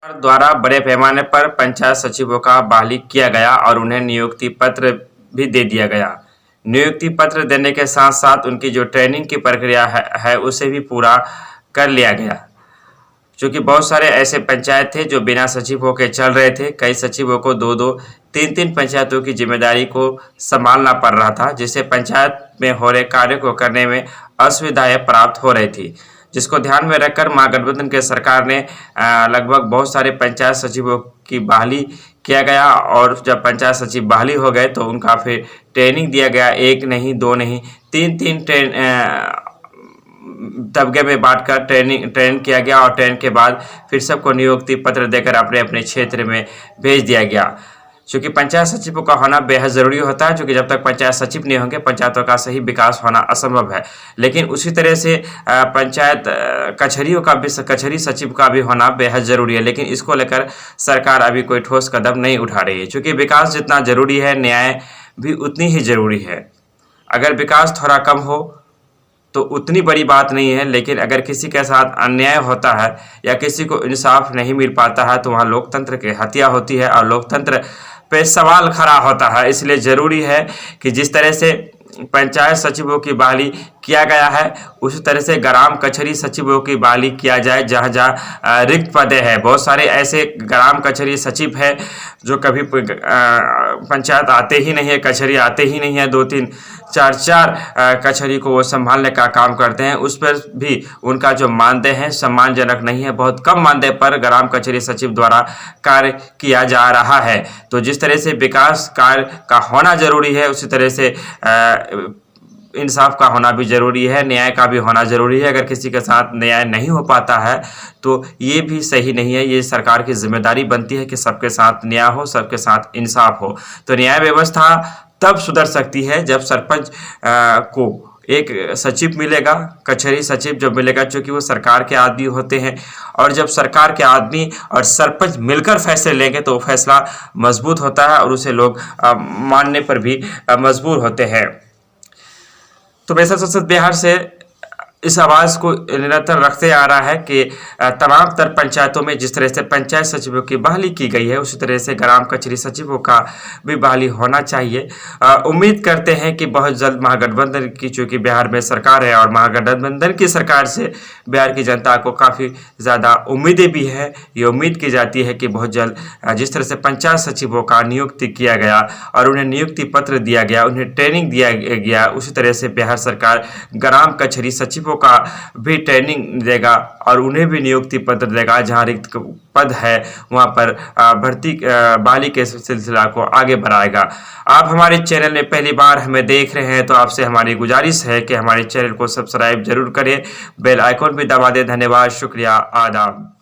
सरकार द्वारा बड़े पैमाने पर पंचायत सचिवों का बहाली किया गया और उन्हें नियुक्ति पत्र भी दे दिया गया। नियुक्ति पत्र देने के साथ साथ उनकी जो ट्रेनिंग की प्रक्रिया है उसे भी पूरा कर लिया गया। चूँकि बहुत सारे ऐसे पंचायत थे जो बिना सचिव होकर चल रहे थे। कई सचिवों को 2-2, 3-3 पंचायतों की जिम्मेदारी को संभालना पड़ रहा था, जिससे पंचायत में हो रहे कार्य को करने में असुविधाएं प्राप्त हो रही थी, जिसको ध्यान में रखकर महागठबंधन के सरकार ने लगभग बहुत सारे पंचायत सचिवों की बहाली किया गया। और जब पंचायत सचिव बहाली हो गए तो उनका फिर ट्रेनिंग दिया गया। 1 नहीं, 2 नहीं, 3-3 तबके में बांटकर ट्रेन किया गया और ट्रेन के बाद फिर सबको नियुक्ति पत्र देकर अपने अपने क्षेत्र में भेज दिया गया। क्योंकि पंचायत सचिवों का होना बेहद ज़रूरी होता है, क्योंकि जब तक पंचायत सचिव नहीं होंगे पंचायतों का सही विकास होना असंभव है। लेकिन उसी तरह से पंचायत कचहरी सचिव का भी होना बेहद ज़रूरी है, लेकिन इसको लेकर सरकार अभी कोई ठोस कदम नहीं उठा रही है। क्योंकि विकास जितना ज़रूरी है, न्याय भी उतनी ही ज़रूरी है। अगर विकास थोड़ा कम हो तो उतनी बड़ी बात नहीं है, लेकिन अगर किसी के साथ अन्याय होता है या किसी को इंसाफ नहीं मिल पाता है तो वहाँ लोकतंत्र की हत्या होती है और लोकतंत्र पे सवाल खड़ा होता है। इसलिए ज़रूरी है कि जिस तरह से पंचायत सचिवों की बहाली किया गया है उसी तरह से ग्राम कचहरी सचिवों की बहाली किया जाए। जहाँ जहाँ रिक्त पदे हैं, बहुत सारे ऐसे ग्राम कचहरी सचिव हैं जो कभी पंचायत आते ही नहीं है, कचहरी आते ही नहीं है, 2-3, 4-4 कचहरी को वो संभालने का काम करते हैं। उस पर भी उनका जो मानदेय है सम्मानजनक नहीं है। बहुत कम मानदेय पर ग्राम कचहरी सचिव द्वारा कार्य किया जा रहा है। तो जिस तरह से विकास कार्य का होना जरूरी है, उसी तरह से इंसाफ का होना भी ज़रूरी है, न्याय का भी होना ज़रूरी है। अगर किसी के साथ न्याय नहीं हो पाता है तो ये भी सही नहीं है। ये सरकार की जिम्मेदारी बनती है कि सबके साथ न्याय हो, सबके साथ इंसाफ हो। तो न्याय व्यवस्था तब सुधर सकती है जब सरपंच को एक सचिव मिलेगा, कचहरी सचिव जो मिलेगा, क्योंकि वो सरकार के आदमी होते हैं। और जब सरकार के आदमी और सरपंच मिलकर फैसले लेंगे तो वो फैसला मजबूत होता है और उसे लोग मानने पर भी मजबूर होते हैं। तो वैसा संसद बिहार से इस आवाज़ को निरंतर रखते आ रहा है कि तमाम तर पंचायतों में जिस तरह से पंचायत सचिवों की बहाली की गई है उसी तरह से ग्राम कचहरी सचिवों का भी बहाली होना चाहिए। उम्मीद करते हैं कि बहुत जल्द महागठबंधन की, चूँकि बिहार में सरकार है और महागठबंधन की सरकार से बिहार की जनता को काफ़ी ज़्यादा उम्मीदें भी हैं। ये उम्मीद की जाती है कि बहुत जल्द जिस तरह से पंचायत सचिवों का नियुक्ति किया गया और उन्हें नियुक्ति पत्र दिया गया, उन्हें ट्रेनिंग दिया गया, उसी तरह से बिहार सरकार ग्राम कचहरी सचिव का भी ट्रेनिंग देगा और उन्हें भी नियुक्ति पत्र देगा। जहां रिक्त पद है वहां पर बहाली के सिलसिला को आगे बढ़ाएगा। आप हमारे चैनल में पहली बार हमें देख रहे हैं तो आपसे हमारी गुजारिश है कि हमारे चैनल को सब्सक्राइब जरूर करें, बेल आइकॉन भी दबा दें। धन्यवाद, शुक्रिया, आदाब।